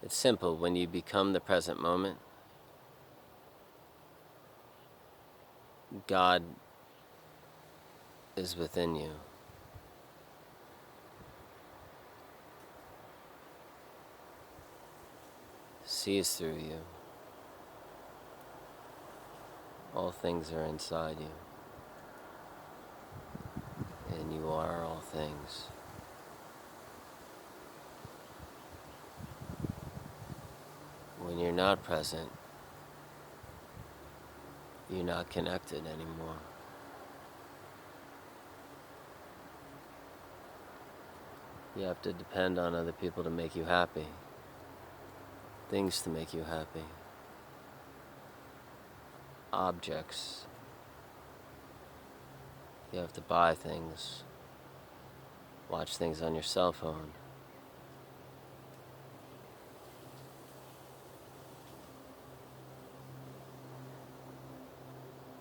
It's simple. When you become the present moment, God is within you. Sees through you. All things are inside you. And you are all things. When you're not present, you're not connected anymore. You have to depend on other people to make you happy. Things to make you happy. Objects. You have to buy things. Watch things on your cell phone.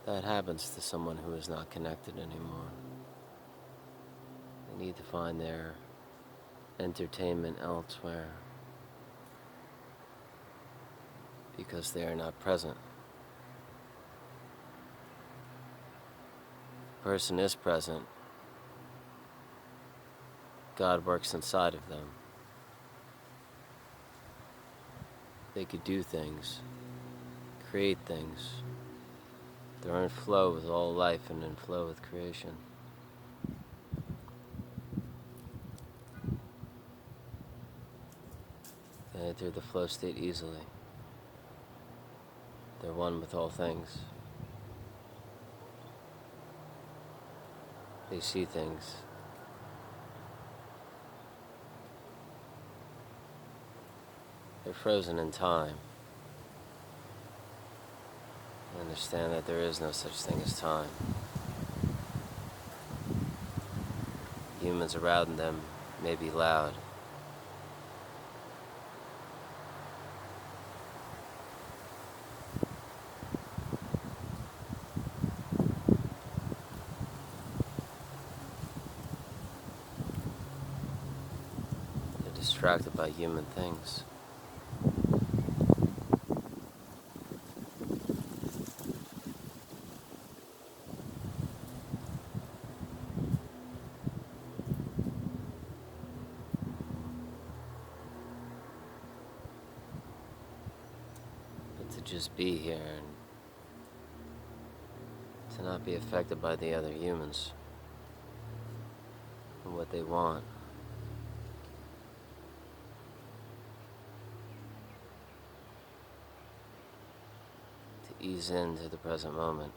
That happens to someone who is not connected anymore. They need to find their entertainment elsewhere because they are not present. The person is present. God works inside of them. They could do things, create things. They're in flow with all life and in flow with creation. They enter the flow state easily. They're one with all things. They see things. They're frozen in time. They understand that there is no such thing as time. Humans around them may be loud. They're distracted by human things. But to just be here and to not be affected by the other humans and what they want. To ease into the present moment.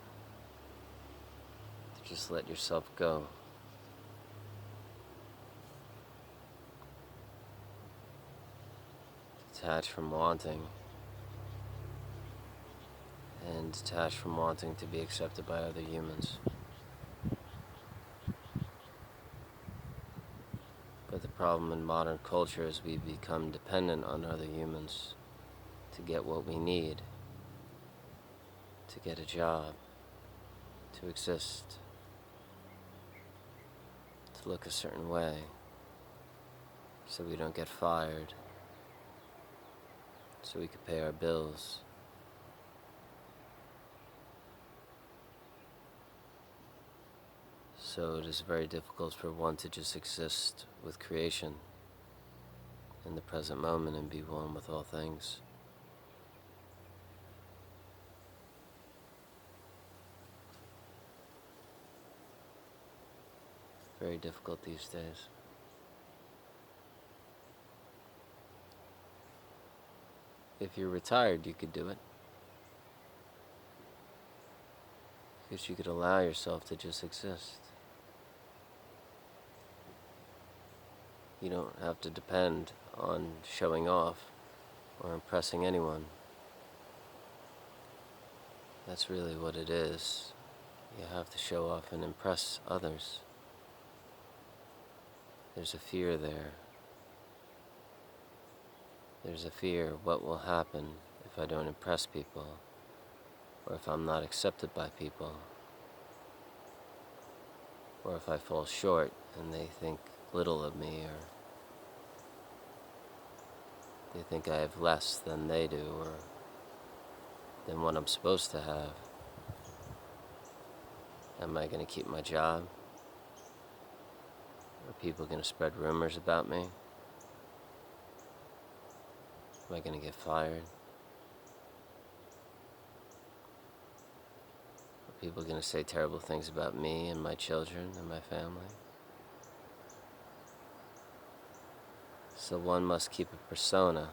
To just let yourself go. Detach from wanting. And detach from wanting to be accepted by other humans. But the problem in modern culture is we become dependent on other humans to get what we need, to get a job, to exist, to look a certain way, so we don't get fired, so we can pay our bills. So it is very difficult for one to just exist with creation in the present moment and be one with all things. Very difficult these days. If you're retired, you could do it. Because you could allow yourself to just exist. You don't have to depend on showing off or impressing anyone. That's really what it is. You have to show off and impress others. There's a fear there. There's a fear what will happen if I don't impress people, or if I'm not accepted by people, or if I fall short and they think little of me, or They think I have less than they do, or than what I'm supposed to have. Am I going to keep my job? Are people going to spread rumors about me? Am I going to get fired? Are people going to say terrible things about me and my children and my family? So one must keep a persona,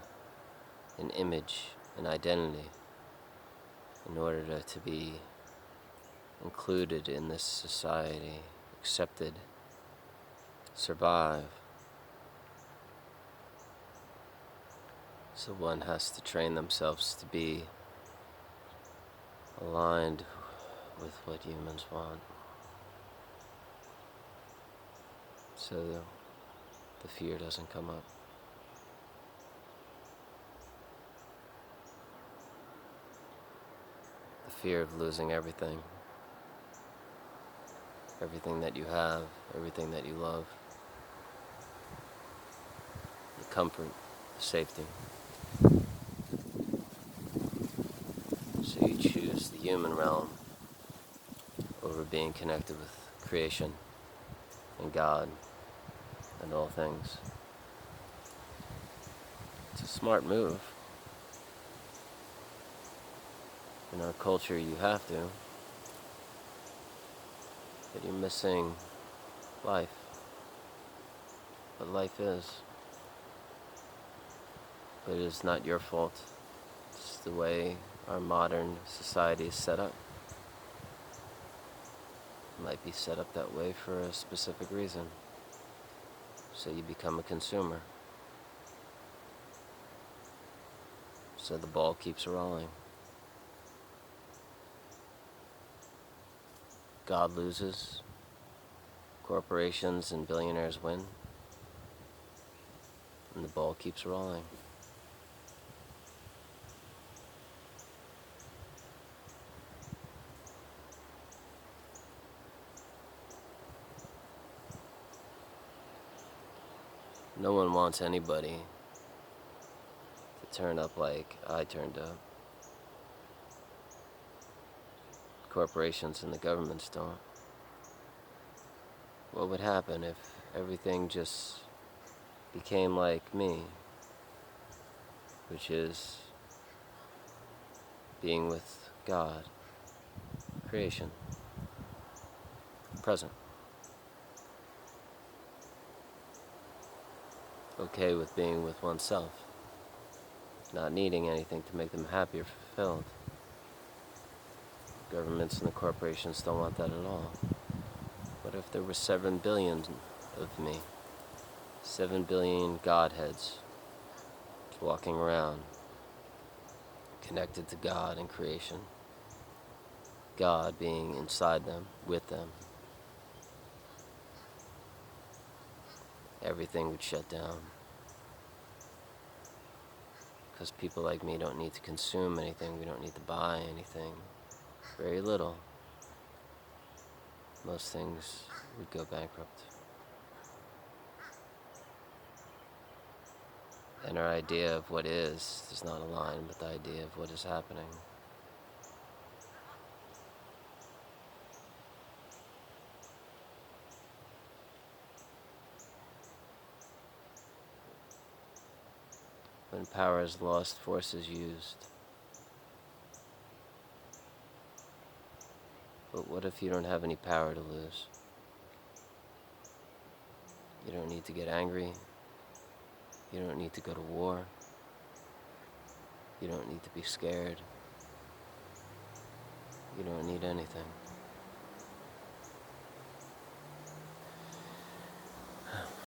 an image, an identity, in order to be included in this society, accepted, survive. So one has to train themselves to be aligned with what humans want. So the fear doesn't come up. The fear of losing everything. Everything that you have, everything that you love. The comfort, the safety. So you choose the human realm over being connected with creation and God and all things. It's a smart move. In our culture, you have to. But you're missing life. What life is. But it is not your fault. It's the way our modern society is set up. It might be set up that way for a specific reason. So you become a consumer. So the ball keeps rolling. God loses. Corporations and billionaires win. And the ball keeps rolling. No one wants anybody to turn up like I turned up. Corporations and the governments don't. What would happen if everything just became like me, which is being with God, creation, present, okay with being with oneself, not needing anything to make them happy or fulfilled. Governments and the corporations don't want that at all. What if there were 7 billion of me? 7 billion Godheads walking around, connected to God and creation. God being inside them, with them. Everything would shut down. Because people like me don't need to consume anything, we don't need to buy anything. Very little. Most things would go bankrupt. And our idea of what is does not align with the idea of what is happening. When power is lost, force is used. But what if you don't have any power to lose? You don't need to get angry. You don't need to go to war. You don't need to be scared. You don't need anything.